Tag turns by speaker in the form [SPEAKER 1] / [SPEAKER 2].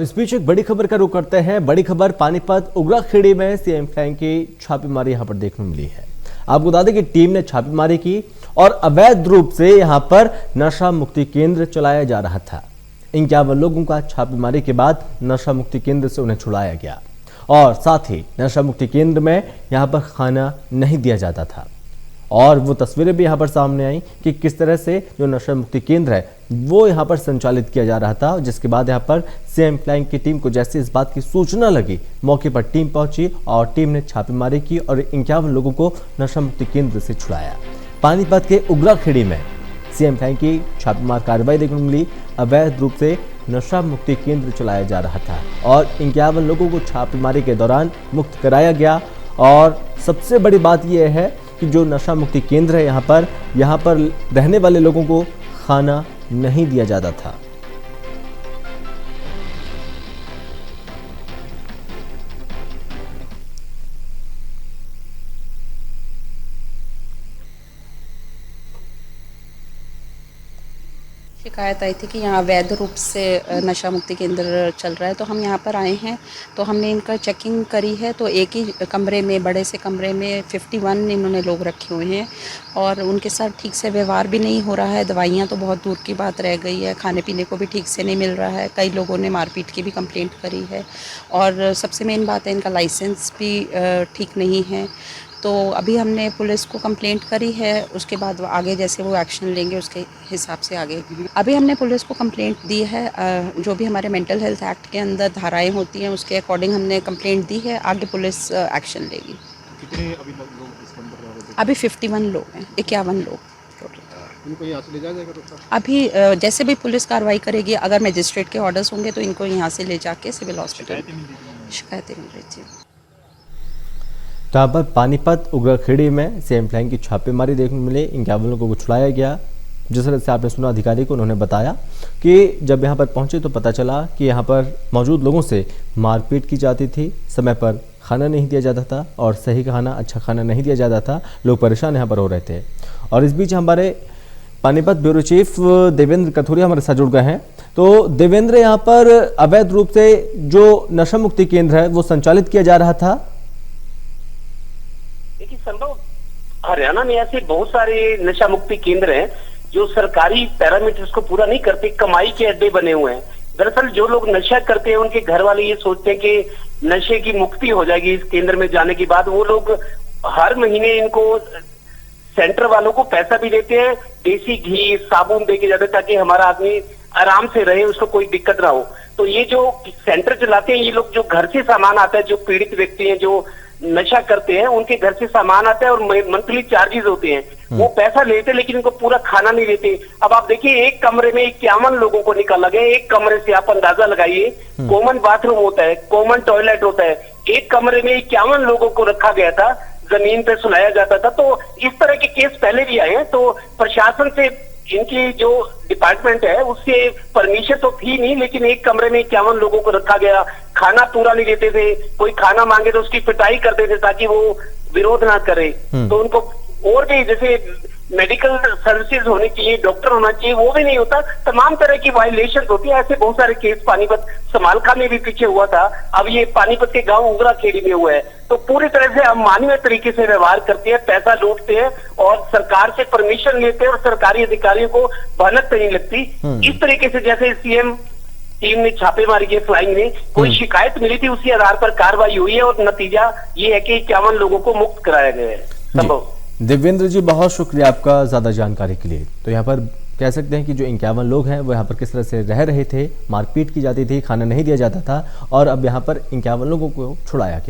[SPEAKER 1] इस बीच एक बड़ी खबर का रुख करते हैं। बड़ी खबर पानीपत उगरा खेड़ी में सीएम फ्लैंक की छापेमारी यहां पर देखने मिली है। आपको बता दें कि टीम ने छापेमारी की और अवैध रूप से यहां पर नशा मुक्ति केंद्र चलाया जा रहा था। 51 लोगों का छापेमारी के बाद नशा मुक्ति केंद्र से उन्हें छुड़ाया गया और साथ ही नशा मुक्ति केंद्र में यहां पर खाना नहीं दिया जाता था। और वो तस्वीरें भी यहाँ पर सामने आई कि किस तरह से जो नशा मुक्ति केंद्र है वो यहाँ पर संचालित किया जा रहा था। जिसके बाद यहाँ पर सीएम फ्लैंक की टीम को जैसे इस बात की सूचना लगी, मौके पर टीम पहुंची और टीम ने छापेमारी की और 51 लोगों को नशा मुक्ति केंद्र से छुड़ाया। पानीपत के उगरा खेड़ी में सीएम फ्लैंक की छापेमार कार्रवाई देखने को मिली। अवैध रूप से नशा मुक्ति केंद्र चलाया जा रहा था और 51 लोगों को छापेमारी के दौरान मुक्त कराया गया। और सबसे बड़ी बात यह है कि जो नशा मुक्ति केंद्र है यहाँ पर रहने वाले लोगों को खाना नहीं दिया जाता था।
[SPEAKER 2] शिकायत आई थी कि यहाँ अवैध रूप से नशा मुक्ति केंद्र चल रहा है, तो हम यहाँ पर आए हैं। तो हमने इनका चेकिंग करी है, तो एक ही कमरे में, बड़े से कमरे में 51 इन्होंने लोग रखे हुए हैं और उनके साथ ठीक से व्यवहार भी नहीं हो रहा है। दवाइयाँ तो बहुत दूर की बात रह गई है, खाने पीने को भी ठीक से नहीं मिल रहा है। कई लोगों ने मारपीट की भी कंप्लेंट करी है और सबसे मेन बात है इनका लाइसेंस भी ठीक नहीं है। तो अभी हमने पुलिस को कंप्लेंट करी है, उसके बाद आगे जैसे वो एक्शन लेंगे उसके हिसाब से आगे। अभी हमने पुलिस को कंप्लेंट दी है, जो भी हमारे मेंटल हेल्थ एक्ट के अंदर धाराएं होती हैं उसके अकॉर्डिंग हमने कंप्लेंट दी है। आगे पुलिस एक्शन लेगी।
[SPEAKER 3] कितने अभी लोग इसके अंदर रह रहे थे?
[SPEAKER 2] अभी 51 लोग हैं, 51 लोग टोटल।
[SPEAKER 3] इनको यहाँ से ले जाया जाएगा डॉक्टर?
[SPEAKER 2] अभी जैसे भी पुलिस कार्रवाई करेगी, अगर मजिस्ट्रेट के ऑर्डर्स होंगे तो इनको यहाँ से ले जाके सिविल हॉस्पिटल शिकायतें मिल रही थी।
[SPEAKER 1] तो यहाँ पर पानीपत उगरा खेड़ी में सीएम फ्लैंक की छापेमारी देखने को मिली। 51 लोगों को छुड़ाया गया। जिस तरह से आपने सुना, अधिकारी को उन्होंने बताया कि जब यहाँ पर पहुंचे तो पता चला कि यहाँ पर मौजूद लोगों से मारपीट की जाती थी, समय पर खाना नहीं दिया जाता था और सही खाना, अच्छा खाना नहीं दिया जाता था। लोग परेशान यहाँ पर हो रहे थे। और इस बीच हमारे पानीपत ब्यूरो चीफ देवेंद्र कथुरिया हमारे साथ जुड़ गए हैं। तो देवेंद्र, यहाँ पर अवैध रूप से जो नशा मुक्ति केंद्र है वो संचालित किया जा रहा था।
[SPEAKER 4] देखिए संभव, हरियाणा में ऐसे बहुत सारे नशा मुक्ति केंद्र हैं जो सरकारी पैरामीटर्स को पूरा नहीं करते, कमाई के अड्डे बने हुए हैं। दरअसल जो लोग नशा करते हैं उनके घर वाले ये सोचते हैं कि नशे की मुक्ति हो जाएगी इस केंद्र में जाने के बाद। वो लोग हर महीने इनको सेंटर वालों को पैसा भी देते हैं, देसी घी, साबुन दे के जाते हैं ताकि हमारा आदमी आराम से रहे, उसको कोई दिक्कत ना हो। तो ये जो सेंटर चलाते हैं, ये लोग जो घर से सामान आता है, जो पीड़ित व्यक्ति हैं, जो नशा करते हैं, उनके घर से सामान आता है और मंथली चार्जेस होते हैं। वो पैसा लेते लेकिन इनको पूरा खाना नहीं देते। अब आप देखिए, एक कमरे में 51 लोगों को निकाला गया। एक कमरे से आप अंदाजा लगाइए, कॉमन बाथरूम होता है, कॉमन टॉयलेट होता है, एक कमरे में 51 लोगों को रखा गया था, जमीन पे सुलाया जाता था। तो इस तरह के केस पहले भी आए हैं। तो प्रशासन से, इनकी जो डिपार्टमेंट है उससे परमिशन तो थी नहीं, लेकिन एक कमरे में 51 लोगों को रखा गया। खाना पूरा नहीं देते थे, कोई खाना मांगे तो उसकी पिटाई करते थे ताकि वो विरोध ना करे। तो उनको और भी जैसे मेडिकल सर्विसेज होनी चाहिए, डॉक्टर होना चाहिए, वो भी नहीं होता। तमाम तरह की वायलेशन होती है। ऐसे बहुत सारे केस पानीपत समालखा में भी पीछे हुआ था, अब ये पानीपत के गांव उगरा खेड़ी में हुआ है। तो पूरी तरह से अमानवीय तरीके से व्यवहार करते हैं, पैसा लूटते हैं और सरकार से परमिशन लेते हैं और सरकारी अधिकारियों को भनक नहीं लगती। इस तरीके से जैसे सीएम टीम ने छापेमारी की, फ्लाइंग ने, कोई शिकायत मिली थी, उसी आधार पर कार्रवाई हुई है और नतीजा ये है कि 51 लोगों को मुक्त कराया गया है। संभव।
[SPEAKER 1] देवेंद्र जी, बहुत शुक्रिया आपका ज्यादा जानकारी के लिए। तो यहाँ पर कह सकते हैं कि जो 51 लोग हैं वो यहाँ पर किस तरह से रह रहे थे, मारपीट की जाती थी, खाना नहीं दिया जाता था और अब यहाँ पर 51 लोगों को छुड़ाया गया।